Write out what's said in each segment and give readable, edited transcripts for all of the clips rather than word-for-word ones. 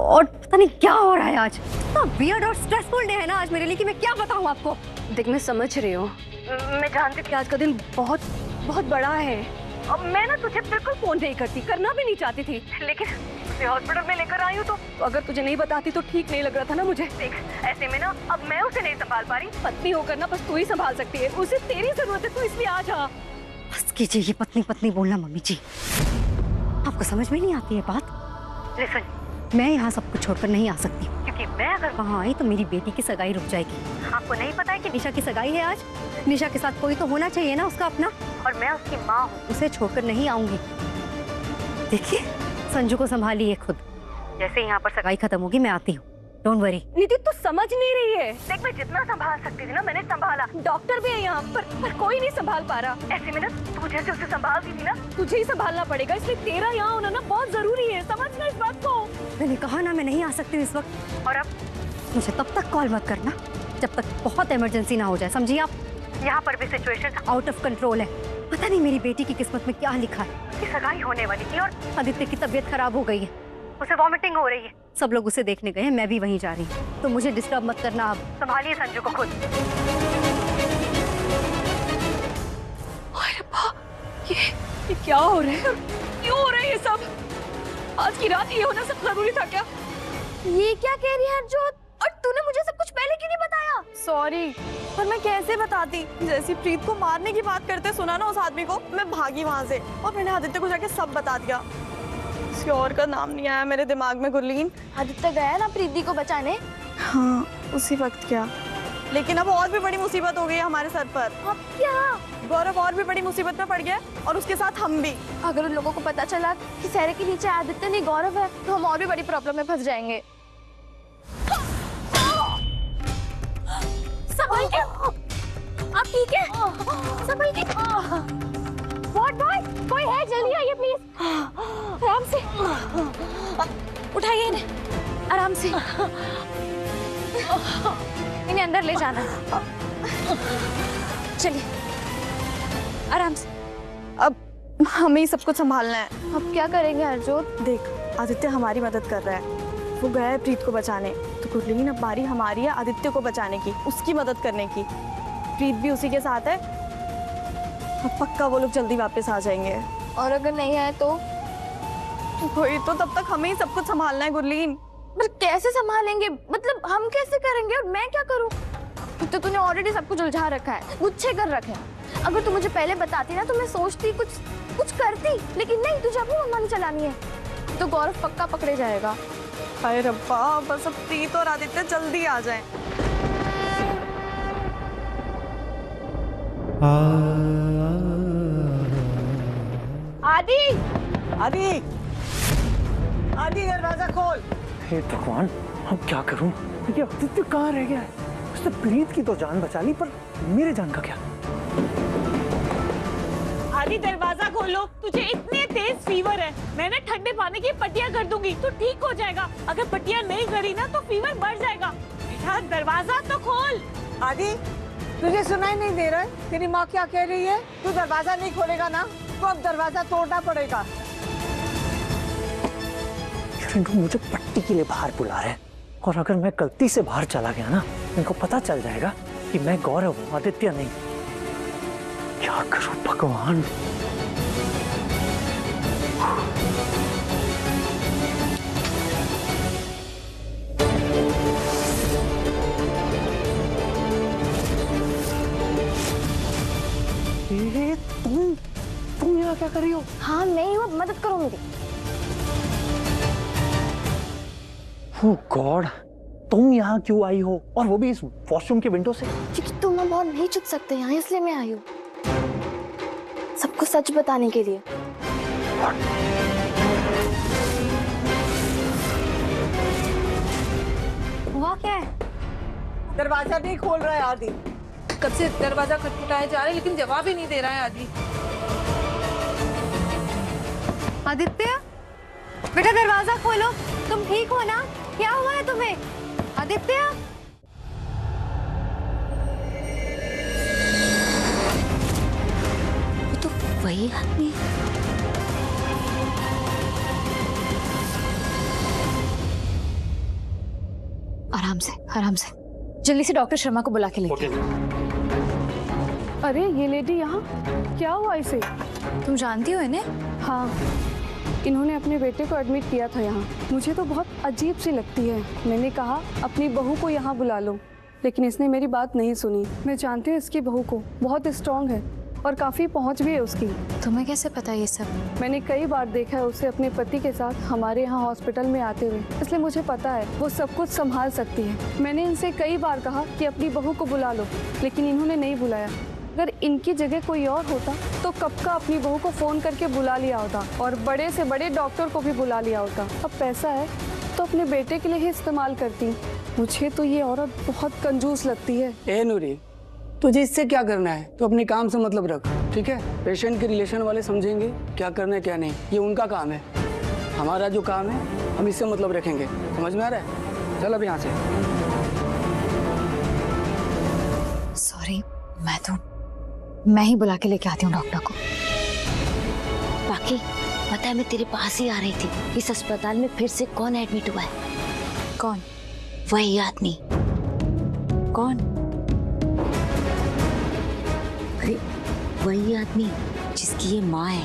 God, पता नहीं क्या हो रहा है आज। इतना वियर्ड और स्ट्रेसफुल डे है ना आज मेरे लिए कि मैं क्या बताऊं आपको। देख, मैं समझ रही हूँ, मैं जानती हूँ कि आज का दिन बहुत बहुत बड़ा है। अब मैं ना तुझे बिल्कुल फोन नहीं करती, करना भी नहीं चाहती थी, लेकिन तुझे हॉस्पिटल में लेकर आई हूँ तो अगर तुझे नहीं बताती तो ठीक नहीं लग रहा था ना मुझे। देख, ऐसे में ना अब मैं उसे नहीं संभाल पा रही। पत्नी होकर ना बस तू ही संभाल सकती है, उसे तेरी जरूरत है, तू इसलिए आ जा। बस कीजिए ये पत्नी पत्नी बोलना मम्मी जी, आपको समझ में नहीं आती है बात। लिसन, मैं यहाँ सब कुछ छोड़कर नहीं आ सकती, क्योंकि मैं अगर वहाँ आई तो मेरी बेटी की सगाई रुक जाएगी। आपको नहीं पता है कि निशा की सगाई है आज? निशा के साथ कोई तो होना चाहिए ना उसका अपना, और मैं उसकी माँ हूँ, उसे छोड़कर नहीं आऊंगी। देखिए, संजू को संभालिए खुद, जैसे यहाँ पर सगाई खत्म होगी मैं आती हूँ। Don't worry. निधि, तू समझ नहीं रही है। देख, मैं जितना संभाल सकती थी ना मैंने संभाला। डॉक्टर भी है यहाँ पर कोई नहीं संभाल पा रहा। ऐसे में ना तू जैसे उसे संभालती थी ना, तुझे ही संभालना पड़ेगा, इसलिए तेरा यहाँ होना ना बहुत जरूरी है। समझना इस बात को। मैंने कहा ना मैं नहीं आ सकती इस वक्त, और अब मुझे तब तक कॉल मत करना जब तक बहुत इमरजेंसी ना हो जाए, समझिए आप। यहाँ पर भी सिचुएशन आउट ऑफ कंट्रोल है। पता नहीं मेरी बेटी की किस्मत में क्या लिखा है। उसकी सगाई होने वाली थी और आदित्य की तबीयत खराब हो गई है, उसे वॉमिटिंग हो रही है। सब लोग उसे देखने गए हैं, मैं भी वहीं जा रही हूँ, तो मुझे डिस्टर्ब मत करना। आप संभालिए संजू को खुद। ये क्या हो रहा है? क्यों हो रहा है ये सब? आज की रात ये होना सब जरूरी था क्या? ये क्या कह रही है हरजोत? और तूने मुझे सब कुछ पहले क्यों नहीं बताया? सॉरी, पर मैं कैसे बताती? जैसी प्रीत को मारने की बात करते सुना ना उस आदमी को, मैं भागी वहाँ से और मैंने आदित्य को जाके सब बता दिया। किसी और का नाम नहीं आया मेरे दिमाग में गुरलीन। आदित्य गया ना प्रीति को बचाने। हाँ, उसी वक्त क्या, लेकिन अब और भी बड़ी मुसीबत हो गई है हमारे सर पर। अब क्या? गौरव और भी बड़ी मुसीबत में पड़ गया और उसके साथ हम भी। अगर उन लोगों को पता चला कि सहरे के नीचे आदित्य नहीं गौरव है तो हम और भी बड़ी प्रॉब्लम में फंस जाएंगे। संभल के, आप ठीक है? संभल के। व्हाट बॉय, कोई है? जल्दी आइए प्लीज। आराम से उठाइए इन्हें, आराम से। इन्हें अंदर ले जाना। चलिए आराम से। अब हमें ही सब कुछ संभालना है। अब क्या करेंगे हरजोत? देख, आदित्य हमारी मदद कर रहा है, वो गया है प्रीत को बचाने, तो गुरलीन अब बारी हमारी है आदित्य को बचाने की, उसकी मदद करने की। प्रीत भी उसी के साथ है, अब पक्का वो लोग जल्दी वापस आ जाएंगे। और अगर नहीं आए तो? वही तो, तब तक हमें ही सब कुछ संभालना है गुरलीन। पर कैसे संभालेंगे? मतलब हम कैसे करेंगे और मैं क्या करूं? तो तूने ऑलरेडी सब कुछ उलझा रखा है, गुच्छे कर रखे हैं। अगर तू मुझे पहले बताती ना तो मैं सोचती, कुछ करती, लेकिन नहीं, तुझे अपनी मनमानी चलानी है तो गौरव पक्का पकड़े जाएगा। हाय रब्बा, बस अब प्रीत और आदित्य जल्दी आ जाएं। आदि, आदि, आदि दरवाजा खोल। हे भगवान, अब क्या करूं? ये आदित्य कहाँ रह गया है? उसने प्रीत की तो जान बचा ली, पर मेरे जान का क्या? आदि दरवाजा खोलो, तुझे इतने तेज फीवर है, मैंने ठंडे पानी की पट्टियां कर दूंगी तो ठीक हो जाएगा। अगर पट्टियां नहीं करी ना तो फीवर बढ़ जाएगा। बेटा दरवाजा तो खोल। आदि, तुझे सुनाई नहीं दे रहा है? तेरी माँ क्या कह रही है? तू दरवाजा नहीं खोलेगा ना तो अब दरवाजा तोड़ना पड़ेगा। मुझे पट्टी के लिए बाहर बुला रहे हैं, और अगर मैं गलती से बाहर चला गया ना, इनको पता चल जाएगा कि मैं गौरव हूँ, आदित्य नहीं। क्या करूं भगवान? तुम यहाँ क्या कर रही हो? हाँ मैं ही हूँ, मदद करो मेरी। ओह गॉड, तुम यहाँ क्यों आई हो, और वो भी इस वॉशरूम के विंडो से? क्योंकि तुम अब और नहीं छुप सकते यहाँ, इसलिए मैं आई हूँ सबको सच बताने के लिए। हुआ क्या है? दरवाजा नहीं खोल रहा है आदि। कब से दरवाजा खटखटाए जा रहा है लेकिन जवाब ही नहीं दे रहा है आदि। आदित्य, बेटा दरवाजा खोलो। तुम ठीक हो ना? क्या हुआ है तुम्हें? आदित्य, वो तो वही आदमी है। आराम से, जल्दी से डॉक्टर शर्मा को बुला के लेके। अरे ये लेडी यहाँ, क्या हुआ इसे? तुम जानती हो इन्हें? हाँ, इन्होंने अपने बेटे को एडमिट किया था यहाँ। मुझे तो बहुत अजीब सी लगती है। मैंने कहा अपनी बहू को यहाँ बुला लो, लेकिन इसने मेरी बात नहीं सुनी। मैं जानती हूँ इसकी बहू को, बहुत स्ट्रांग है और काफ़ी पहुँच भी है उसकी। तुम्हें कैसे पता ये सब? मैंने कई बार देखा है उसे अपने पति के साथ हमारे यहाँ हॉस्पिटल में आते हुए, इसलिए मुझे पता है वो सब कुछ संभाल सकती है। मैंने इनसे कई बार कहा कि अपनी बहू को बुला लो, लेकिन इन्होंने नहीं बुलाया। अगर इनकी जगह कोई और होता तो कब का अपनी बहू को फ़ोन करके बुला लिया होता और बड़े से बड़े डॉक्टर को भी बुला लिया होता। अब पैसा है तो अपने बेटे के लिए ही इस्तेमाल करती। मुझे तो ये औरत बहुत कंजूस लगती है। ए नूरी, तुझे इससे क्या करना है? तो अपने काम से मतलब रख, ठीक है? पेशेंट के रिलेशन वाले समझेंगे क्या करना है क्या नहीं, ये उनका काम है। हमारा जो काम है हम इससे मतलब रखेंगे। समझ में आ रहा है? चल अब यहाँ से। सॉरी, मैं ही बुला के लेके आती हूँ डॉक्टर को। बाकी पता है मैं तेरे पास ही आ रही थी। इस अस्पताल में फिर से कौन एडमिट हुआ है? कौन? वही आदमी। कौन? अरे वही आदमी जिसकी ये माँ है।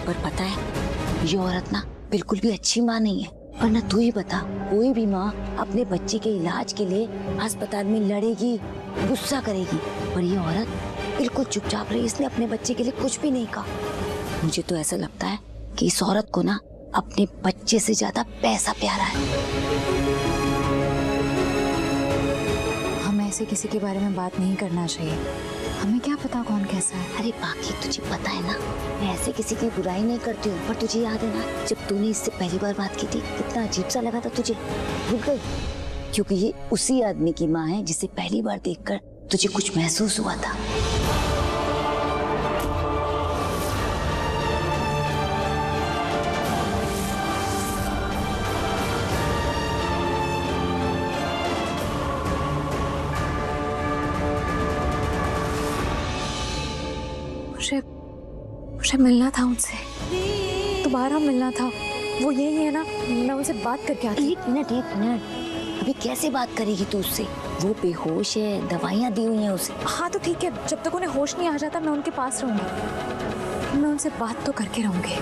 पर पता है ये औरत ना बिल्कुल भी अच्छी माँ नहीं है। और ना तू ही बता, कोई भी माँ अपने बच्चे के इलाज के लिए अस्पताल में लड़ेगी, गुस्सा करेगी। पर ये औरत बिल्कुल चुपचाप रही, इसने अपने बच्चे के लिए कुछ भी नहीं कहा। मुझे तो ऐसा लगता है कि इस औरत को ना अपने बच्चे से ज्यादा पैसा प्यारा है। हमें ऐसे किसी के बारे में बात नहीं करना चाहिए। हमें क्या पता कौन कैसा है। अरे बाकी तुझे पता है ना, मैं ऐसे किसी की बुराई नहीं करती हूँ। पर तुझे याद है ना जब तूने इससे पहली बार बात की थी, कितना अजीब सा लगा था तुझे? भूल गई? क्योंकि ये उसी आदमी की माँ है जिसे पहली बार देखकर तुझे कुछ महसूस हुआ था। मुझे मिलना था उनसे, दोबारा मिलना था। वो यही है ना? मैं उनसे बात करके आती। एक मिनट अभी कैसे बात करेगी तू उससे? वो बेहोश है, दवाइयाँ दी हुई हैं उसे। हाँ तो ठीक है, जब तक उन्हें होश नहीं आ जाता मैं उनके पास रहूंगी। मैं उनसे बात तो करके रहूंगी।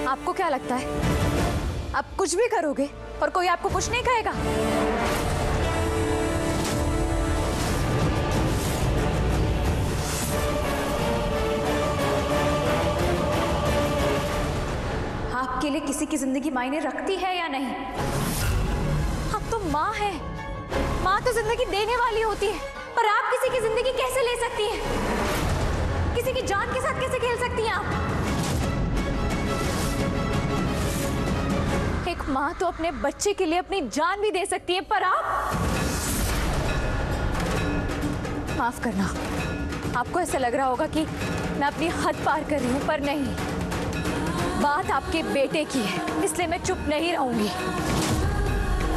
आपको क्या लगता है आप कुछ भी करोगे और कोई आपको कुछ नहीं कहेगा? आपके लिए किसी की जिंदगी मायने रखती है या नहीं? आप तो माँ है, माँ तो जिंदगी देने वाली होती है। पर आप किसी की जिंदगी कैसे ले सकती हैं? किसी की जान के साथ कैसे खेल सकती हैं आप? एक माँ तो अपने बच्चे के लिए अपनी जान भी दे सकती है, पर आप? माफ करना, आपको ऐसा लग रहा होगा कि मैं अपनी हद पार कर रही हूँ, पर नहीं। बात आपके बेटे की है, इसलिए मैं चुप नहीं रहूंगी।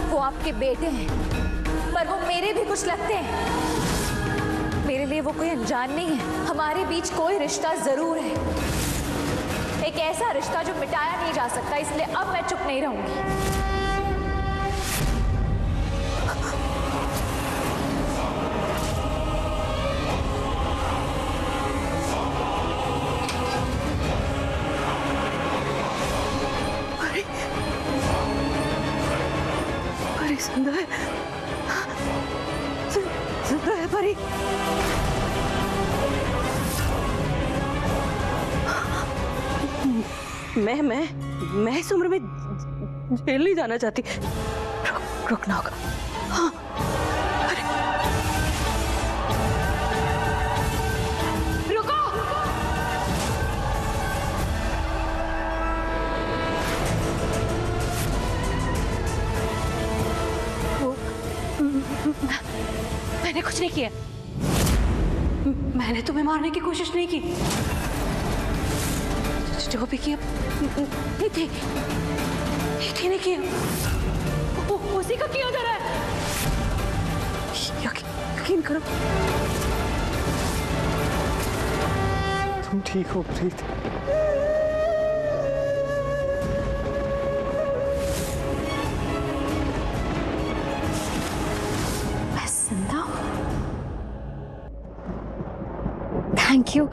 वो आपके बेटे हैं, पर वो मेरे भी कुछ लगते हैं। मेरे लिए वो कोई अनजान नहीं है। हमारे बीच कोई रिश्ता जरूर है, एक ऐसा रिश्ता जो मिटाया नहीं जा सकता। इसलिए अब मैं चुप नहीं रहूंगी। जिंदा है, जिंदा है परी। मैं इस उम्र में जेल नहीं जाना चाहती। रुकना होगा। हाँ, रुको। मैंने कुछ नहीं किया। मैंने तुम्हें मारने की कोशिश नहीं की। जो भी किया निधि ने किया। उसी का किया जा रहा है। यकीन करो। तुम ठीक हो प्रीत? Thank you.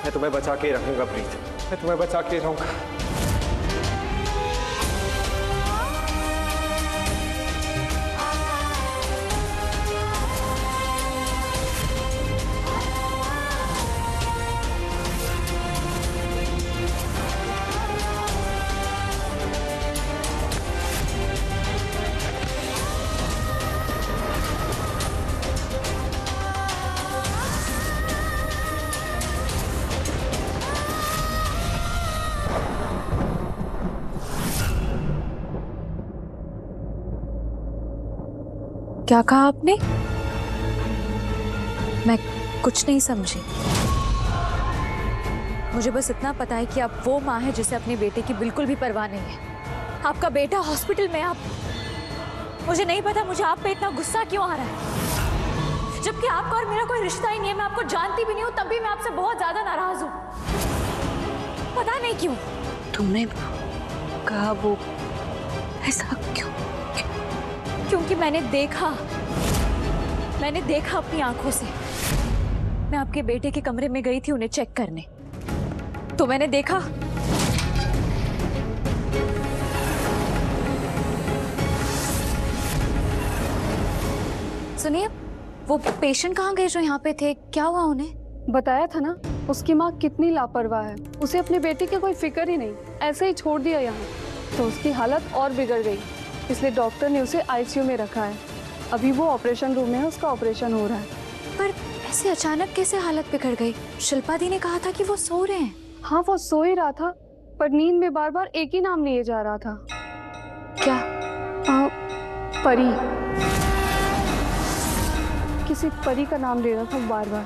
मैं तुम्हें बचा के रखूंगा प्रीत, मैं तुम्हें बचा के रहूंगा। क्या कहा आपने? मैं कुछ नहीं समझी। मुझे बस इतना पता है कि आप वो माँ है जिसे अपने बेटे की बिल्कुल भी परवाह नहीं है। आपका बेटा हॉस्पिटल में, आप, मुझे नहीं पता मुझे आप पे इतना गुस्सा क्यों आ रहा है, जबकि आपका और मेरा कोई रिश्ता ही नहीं है। मैं आपको जानती भी नहीं हूँ, तब भी मैं आपसे बहुत ज्यादा नाराज हूँ। पता नहीं क्यों। तुमने कहा वो ऐसा क्यों? क्योंकि मैंने देखा अपनी आंखों से। मैं आपके बेटे के कमरे में गई थी उन्हें चेक करने, तो मैंने देखा सुनिए, वो पेशेंट कहाँ गए जो यहाँ पे थे? क्या हुआ उन्हें? बताया था ना, उसकी माँ कितनी लापरवाह है। उसे अपने बेटे की कोई फिक्र ही नहीं, ऐसे ही छोड़ दिया यहाँ, तो उसकी हालत और बिगड़ गई। इसलिए डॉक्टर ने उसे आईसीयू में रखा है। अभी वो ऑपरेशन रूम में है, उसका ऑपरेशन हो रहा है। पर ऐसे अचानक कैसे हालत बिगड़ गई? शिल्पा दी ने कहा था कि वो सो रहे हैं। हाँ, वो सो ही रहा था, पर नींद में बार बार एक ही नाम लिए जा रहा था। क्या? परी। किसी परी का नाम ले रहा था बार बार।